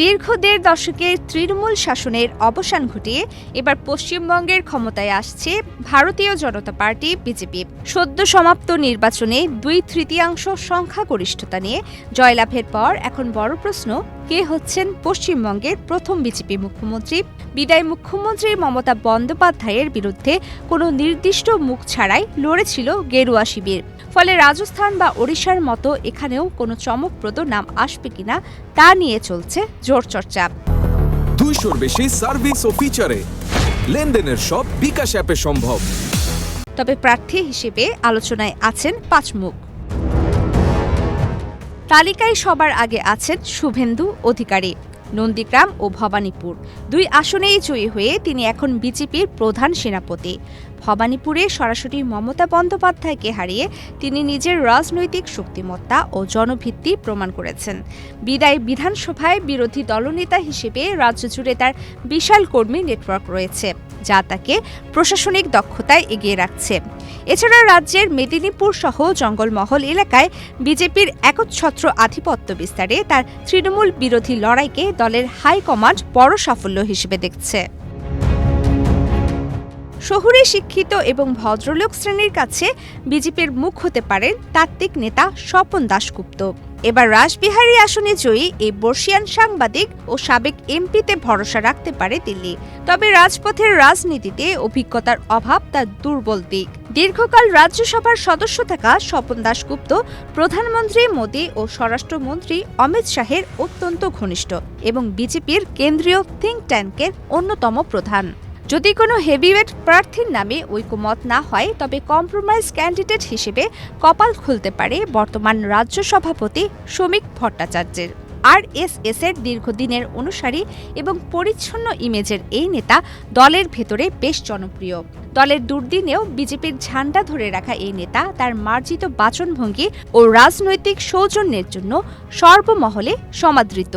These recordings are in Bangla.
দীর্ঘ ১.৫ দশকের তৃণমূল শাসনের অবসান ঘটিয়ে এবার পশ্চিমবঙ্গের ক্ষমতায় আসছে ভারতীয় জনতা পার্টি বিজেপি। সদ্য সমাপ্ত নির্বাচনে ২/৩ সংখ্যাগরিষ্ঠতা নিয়ে জয়লাভের পর এখন বড় প্রশ্ন, কে হচ্ছেন পশ্চিমবঙ্গের প্রথম বিজেপি মুখ্যমন্ত্রী? বিদায়ী মুখ্যমন্ত্রী মমতা বন্দ্যোপাধ্যায়ের বিরুদ্ধে কোনো নির্দিষ্ট মুখ ছাড়াই লড়েছিল গেরুয়া শিবির। ফলে রাজস্থান বা ওড়িশার মতো এখানেও কোনো চমকপ্রদ নাম আসবে কিনা তা নিয়ে চলছে জোর চর্চা। ২০০-র বেশি সার্ভিস ও ফিচারে লেনদেনের সব বিকাশ অ্যাপে সম্ভব। তবে প্রার্থী হিসেবে আলোচনায় আছেন ৫ মুখ। তালিকায় সবার আগে আছেন শুভেন্দু অধিকারী। নন্দীগ্রাম ও ভবানীপুর ২ আসনেই জয়ী হয়ে তিনি এখন বিজেপির প্রধান সেনাপতি। ভবানীপুরে সরাসরি মমতা বন্দ্যোপাধ্যায়কে হারিয়ে তিনি নিজের রাজনৈতিক শক্তিমত্তা ও জনভিত্তি প্রমাণ করেছেন। বিদায়ী বিধানসভায় বিরোধী দলনেতা হিসেবে রাজ্য জুড়ে তার বিশাল কর্মী নেটওয়ার্ক রয়েছে, যা তাকে প্রশাসনিক দক্ষতায় এগিয়ে রাখছে। এছাড়া রাজ্যের মেদিনীপুর সহ জঙ্গলমহল এলাকায় বিজেপির একচ্ছত্র আধিপত্য বিস্তারে তার তৃণমূল বিরোধী লড়াইকে দলের হাইকমান্ড বড় সাফল্য হিসেবে দেখছে। শহুরে শিক্ষিত এবং ভদ্রলোক শ্রেণীর কাছে বিজেপির মুখ হতে পারেন তাত্ত্বিক নেতা স্বপন দাশগুপ্ত। এবার রাসবিহারী আসনে জয়ী এই বর্ষিয়ান সাংবাদিক ও সাবেক এমপিতে ভরসা রাখতে পারে দিল্লি। তবে রাজপথের রাজনীতিতে অভিজ্ঞতার অভাব তার দুর্বল দিক। দীর্ঘকাল রাজ্যসভার সদস্য থাকা স্বপন দাশগুপ্ত প্রধানমন্ত্রী মোদী ও স্বরাষ্ট্রমন্ত্রী অমিত শাহের অত্যন্ত ঘনিষ্ঠ এবং বিজেপির কেন্দ্রীয় থিঙ্ক ট্যাঙ্কের অন্যতম প্রধান। যদি কোনো হেভিওয়েট প্রার্থীর নামে ঐকমত না হয়, তবে কম্প্রোমাইজ ক্যান্ডিডেট হিসেবে কপাল খুলতে পারে বর্তমান রাজ্য সভাপতি শ্রমিক ভট্টাচার্যের। আরএসএসের দীর্ঘদিনের অনুসারী এবং পরিচ্ছন্ন ইমেজের এই নেতা দলের ভেতরে বেশ জনপ্রিয়। দলের দুর্দিনেও বিজেপির ঝান্ডা ধরে রাখা এই নেতা তার মার্জিত বাচনভঙ্গি ও রাজনৈতিক সৌজন্যের জন্য সর্বমহলে সমাদৃত।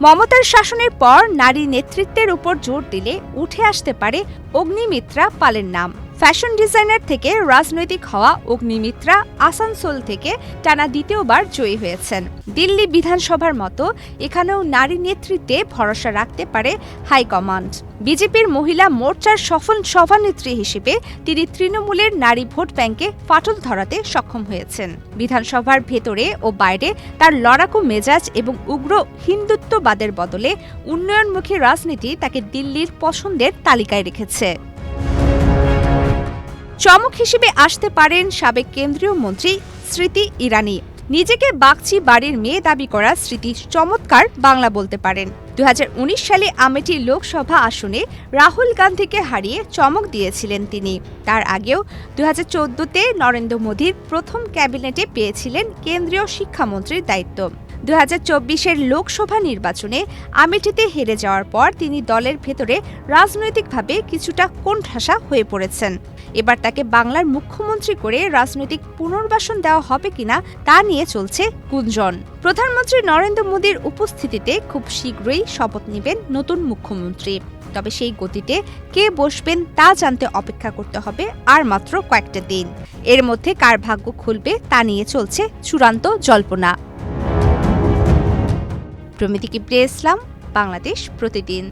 মমতার শাসনের পর নারী নেতৃত্বের উপর জোর দিলে উঠে আসতে পারে অগ্নিমিত্রা পালের নাম। ফ্যাশন ডিজাইনার থেকে রাজনৈতিক হওয়া অগ্নিমিত্রা আসানসোল থেকে টানা দ্বিতীয়বার জয়ী হয়েছেন। দিল্লি বিধানসভার মতো এখানেও নারী নেতৃত্বে ভরসা রাখতে পারে হাইকমান্ড। বিজেপির মহিলা মোর্চার সফল সভানেত্রী হিসেবে তিনি তৃণমূলের নারী ভোট ব্যাংকে ফাটল ধরাতে সক্ষম হয়েছেন। বিধানসভার ভেতরে ও বাইরে তার লড়াকু মেজাজ এবং উগ্র হিন্দুত্ববাদের বদলে উন্নয়নমুখী রাজনীতি তাকে দিল্লির পছন্দের তালিকায় রেখেছে। চমক হিসেবে আসতে পারেন সাবেক কেন্দ্রীয় মন্ত্রী স্মৃতি ইরানি। নিজেকে বাগচি বাড়ির মেয়ে দাবি করা স্মৃতি চমৎকার বাংলা বলতে পারেন। ২০১৯ সালে আমেঠি লোকসভা আসনে রাহুল গান্ধীকে হারিয়ে চমক দিয়েছিলেন তিনি। তার আগেও ২০১৪তে নরেন্দ্র মোদীর প্রথম ক্যাবিনেটে পেয়েছিলেন কেন্দ্রীয় শিক্ষামন্ত্রীর দায়িত্ব। ২০২৪-এর লোকসভা নির্বাচনে আমেঠিতে হেরে যাওয়ার পর তিনি দলের ভেতরে রাজনৈতিকভাবে কিছুটা কোণঠাসা হয়ে পড়েছেন। এবার তাকে বাংলার মুখ্যমন্ত্রী করে রাজনৈতিক পুনর্বাসন দেওয়া হবে কিনা তা নিয়ে চলছে গুঞ্জন। প্রধানমন্ত্রী নরেন্দ্র মোদীর উপস্থিতিতে খুব শীঘ্রই শপথ নেবেন নতুন মুখ্যমন্ত্রী। তবে সেই গতিতে কে বসবেন তা জানতে অপেক্ষা করতে হবে আর মাত্র কয়েকটা দিন। এর মধ্যে কার ভাগ্য খুলবে তা নিয়ে চলছে চূড়ান্ত জল্পনা। প্রমিতি কিবরিয়া ইসলাম, বাংলাদেশ প্রতিদিন।